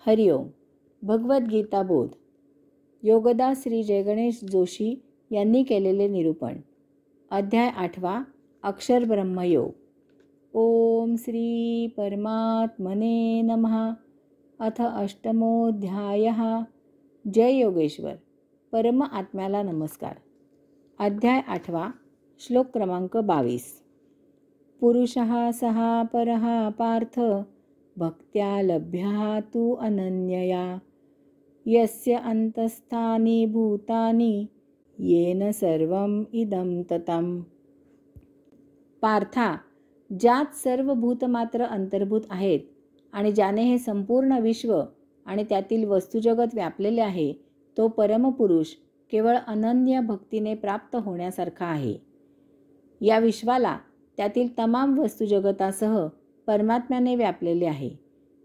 हरिओम. भगवद्गीता बोध. योगदास श्री जयगणेश जोशी यांनी केलेले निरूपण. अध्याय 8. अक्षर ब्रह्मयोग. ओम श्री परमात्मने नमः. अथ अष्टमोऽध्यायः. जय योगेश्वर. परम आत्म्याला नमस्कार. अध्याय 8. श्लोक क्रमांक 22. पुरुषः सः परः पार्थ भक्त्या लभ्यः तु अनन्यया यस्य अंतस्थानि भूतानि येन सर्वम इदं ततम. पार्था, ज्यात सर्व भूतमात्र अंतर्भूत आहेत आणि ज्याने हे संपूर्ण विश्व आणि त्यातील वस्तुजगत व्यापलेले आहे, तो परमपुरुष केवळ अनन्य भक्तीने प्राप्त होण्यासारखा आहे. या विश्वाला त्यातील तमाम वस्तुजगतासह परमात्म्याने व्यापलेले आहे.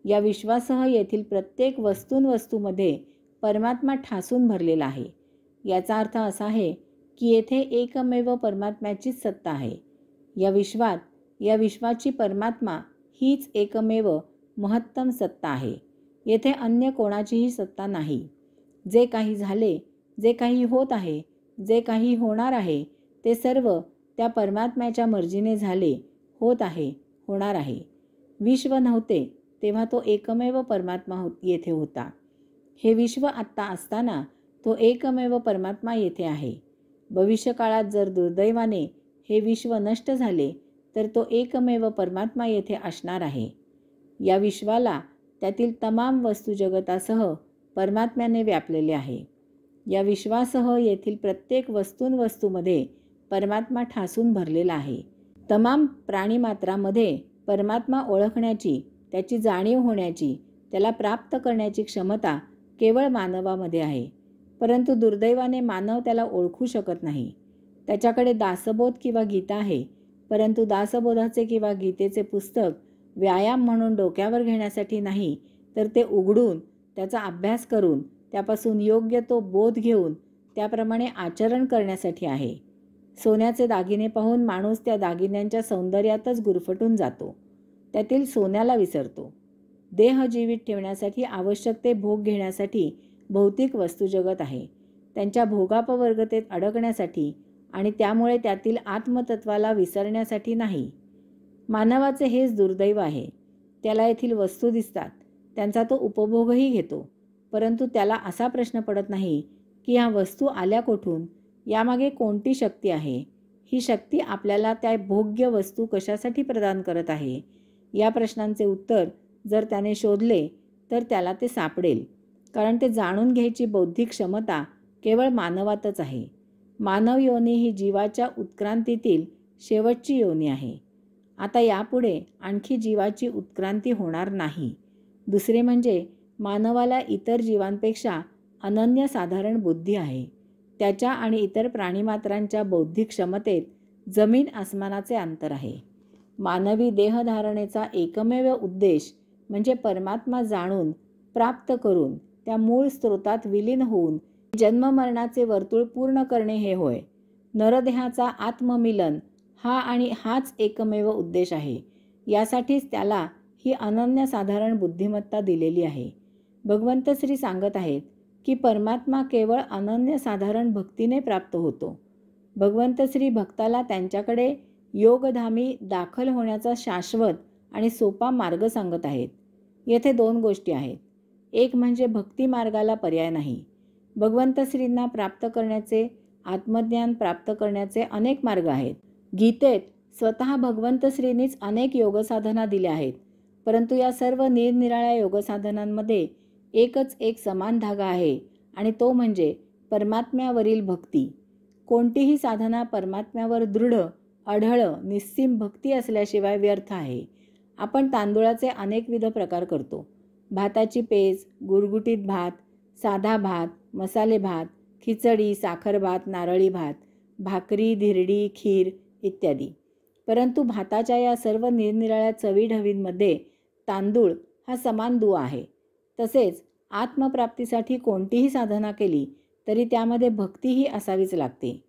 या विश्वासह येथील प्रत्येक वस्तूमध्ये परमात्मा ठासून भरलेला आहे. याचा अर्थ असा आहे की येथे एकमेव परमात्म्याचीच सत्ता आहे. या विश्वाची परमात्मा हीच एकमेव महत्तम सत्ता आहे. येथे अन्य कोणाचीही सत्ता नाही. जे काही झाले, जे काही होत आहे, जे काही होणार आहे, ते सर्व त्या परमात्म्याच्या मर्जीने झाले, होत आहे, होणार आहे. विश्व नव्हते तेव्हा तो एकमेव परमात्मा येथे होता. हे विश्व आत्ता असताना तो एकमेव परमात्मा येथे आहे. भविष्यकाळात जर दुर्दैवाने हे विश्व नष्ट झाले तर तो एकमेव परमात्मा येथे असणार आहे. या विश्वाला त्यातील तमाम वस्तुजगतासह परमात्म्याने व्यापलेले आहे. या विश्वासह येथील प्रत्येक वस्तूमध्ये परमात्मा ठासून भरलेला आहे. तमाम प्राणीमात्रामध्ये परमात्मा ओळखण्याची, त्याची जाणीव होण्याची, त्याला प्राप्त करण्याची क्षमता केवळ मानवामध्ये आहे. परंतु दुर्दैवाने मानव त्याला ओळखू शकत नाही. त्याच्याकडे दासबोध किंवा गीता आहे, परंतु दासबोधाचे किंवा गीतेचे पुस्तक व्यायाम म्हणून डोक्यावर घेण्यासाठी नाही, तर ते उघडून त्याचा अभ्यास करून त्यापासून योग्य तो बोध घेऊन त्याप्रमाणे आचरण करण्यासाठी आहे. सोन्याचे दागिने पाहून माणूस त्या दागिन्यांच्या सौंदर्यातच गुरफटून जातो, त्यातील सोन्याला विसरतो. देह जीवित ठेवण्यासाठी आवश्यक ते भोग घेण्यासाठी भौतिक वस्तुजगत आहे. त्यांच्या भोगापवर्गतेत अडकण्यासाठी आणि त्यामुळे त्यातील आत्मतत्वाला विसरण्यासाठी नाही. मानवाचे हेच दुर्दैव आहे. त्याला येथील वस्तू दिसतात, त्यांचा तो उपभोगही घेतो, परंतु त्याला असा प्रश्न पडत नाही की ह्या वस्तू आल्या कोठून, यामागे कोणती शक्ती आहे, ही शक्ती आपल्याला त्या भोग्य वस्तू कशासाठी प्रदान करत आहे. या प्रश्नांचे उत्तर जर त्याने शोधले तर त्याला ते सापडेल, कारण ते जाणून घ्यायची बौद्धिक क्षमता केवळ मानवातच आहे. मानव योनी ही जीवाच्या उत्क्रांतीतील शेवटची योनी आहे. आता यापुढे आणखी जीवाची उत्क्रांती होणार नाही. दुसरे म्हणजे मानवाला इतर जीवांपेक्षा अनन्यसाधारण बुद्धी आहे. त्याच्या आणि इतर प्राणीमात्रांच्या बौद्धिक क्षमतेत जमीन आसमानाचे अंतर आहे. मानवी देहधारणेचा एकमेव उद्देश म्हणजे परमात्मा जाणून, प्राप्त करून, त्या मूळ स्रोतात विलीन होऊन जन्ममरणाचे वर्तुळ पूर्ण करणे हे होय. नरदेहाचा आत्ममिलन हा आणि हाच एकमेव उद्देश आहे. यासाठीच त्याला ही अनन्यसाधारण बुद्धिमत्ता दिलेली आहे. भगवंत श्री सांगत आहेत की परमात्मा केवळ अनन्यसाधारण भक्तीने प्राप्त होतो. भगवंत श्री भक्ताला त्यांच्याकडे योगधामी दाखल होण्याचा शाश्वत आणि सोपा मार्ग सांगत आहेत. येथे 2 गोष्टी आहेत. एक म्हणजे भक्ती मार्गाला पर्याय नाही. भगवंत श्रींना प्राप्त करण्याचे, आत्मज्ञान प्राप्त करण्याचे अनेक मार्ग आहेत. गीतेत स्वतः भगवंत श्रींनीच अनेक योगसाधना दिल्या आहेत, परंतु या सर्व निरनिराळ्या योगसाधनांमध्ये एकच एक समान धागा आहे आणि तो म्हणजे परमात्म्यावरील भक्ती. कोणतीही साधना परमात्म्यावर दृढ, अढळ, निस्सीम भक्ती असल्याशिवाय व्यर्थ आहे. आपण तांदूळाचे अनेकविध प्रकार करतो. भाताची पेज, गुरगुटीत भात, साधा भात, मसाले भात, खिचडी, साखर भात, नारळी भात, भाकरी, धिरडी, खीर इत्यादी. परंतु भाताच्या या सर्व निरनिराळ्या चवीढवींमध्ये तांदूळ हा समान दुवा आहे. तसेच आत्मप्राप्तीसाठी कोणतीही साधना केली तरी त्यामध्ये भक्तीही असावीच लागते.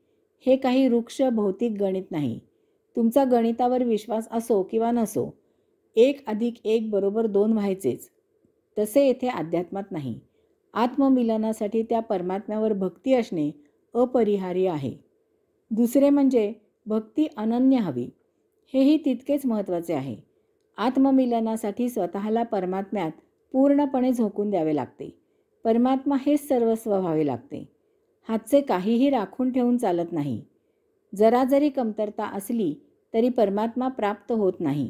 हे काही वृक्ष भौतिक गणित नाही. तुमचा गणितावर विश्वास असो किंवा नसो, 1 + 1 = 2 व्हायचेच. तसे येथे अध्यात्मात नाही. आत्ममिलनासाठी त्या परमात्म्यावर भक्ती असणे अपरिहार्य आहे. दुसरे म्हणजे भक्ती अनन्य हवी. हेही तितकेच महत्त्वाचे आहे. आत्ममिलनासाठी स्वतःला परमात्म्यात पूर्णपणे झोकून द्यावे लागते. परमात्मा हेच सर्वस्व व्हावे लागते. हातचे काहीही राखून ठेवून चालत नाही. जरा जरी कमतरता असली तरी परमात्मा प्राप्त होत नाही.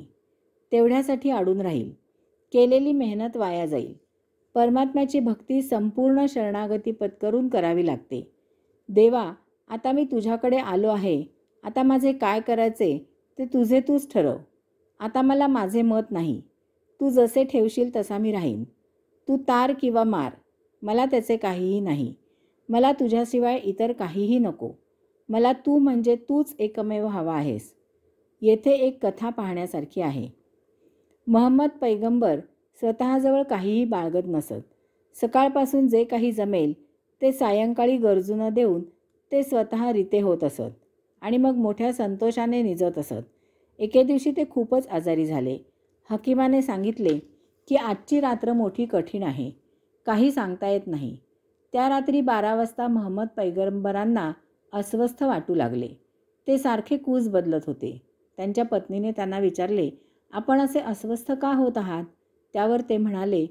तेवढ्यासाठी अडून राहील. केलेली मेहनत वाया जाईल. परमात्म्याची भक्ती संपूर्ण शरणागती पत्करून करावी लागते. देवा, आता मी तुझ्याकडे आलो आहे. आता माझे काय करायचे ते तुझे तूच ठरव. आता मला माझे मत नाही. तू जसे ठेवशील तसा मी राहीन. तू तार किंवा मार, मला त्याचे काहीही नाही. मला तुझ्याशिवाय इतर काहीही नको. मला तू म्हणजे तूच एकमेव हवा आहेस. येथे एक कथा पाहण्यासारखी आहे. महम्मद पैगंबर स्वतःजवळ काहीही बाळगत नसत. सकाळपासून जे काही जमेल ते सायंकाळी गरजूंना देऊन ते स्वतः रिते होत असत आणि मग मोठ्या संतोषाने निजत असत. एके दिवशी ते खूपच आजारी झाले. हकीमाने सांगितले की आजची रात्र मोठी कठीण आहे. काही सांगता येत नाही. त्या रात्री 12 वाजता महम्मद पैगंबरांना अस्वस्थ वाटू लागले. ते सारखे कूस बदलत होते. त्यांच्या पत्नीने त्यांना विचारले, आपण असे अस्वस्थ का होत आहात? त्यावर ते म्हणाले,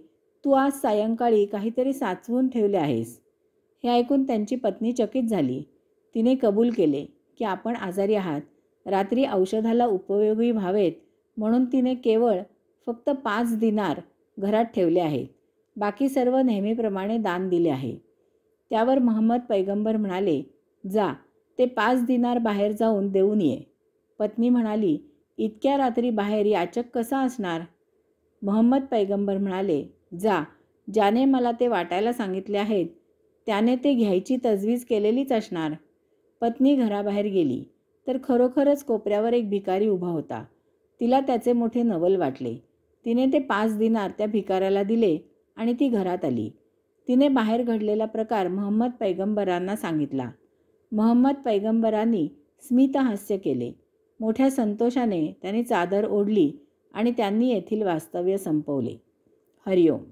तू आज सायंकाळी काहीतरी साचवून ठेवले आहेस. हे ऐकून त्यांची पत्नी चकित झाली. तिने कबूल केले की आपण आजारी आहात. रात्री औषधाला उपयोगी व्हावेत म्हणून तिने केवळ फक्त 5 दिनार घरात ठेवले आहेत. बाकी सर्व नेहमीप्रमाणे दान दिले आहे. त्यावर महम्मद पैगंबर म्हणाले, जा, ते 5 दिनार बाहेर जाऊन देऊन ये. पत्नी म्हणाली, इतक्या रात्री बाहेर याचक कसा असणार? महम्मद पैगंबर म्हणाले, जा, ज्याने मला ते वाटायला सांगितले आहेत त्याने ते घ्यायची तजवीज केलेलीच असणार. पत्नी घराबाहेर गेली तर खरोखरच कोपऱ्यावर एक भिकारी उभा होता. तिला त्याचे मोठे नवल वाटले. तिने ते 5 दिनार त्या भिकाऱ्याला दिले आणि ती घरात आली. तिने बाहेर घडलेला प्रकार महम्मद पैगंबरांना सांगितला. महम्मद पैगंबरांनी स्मितहास्य केले. मोठ्या संतोषाने त्यांनी चादर ओढली आणि त्यांनी येथील वास्तव्य संपवले. हरिओम.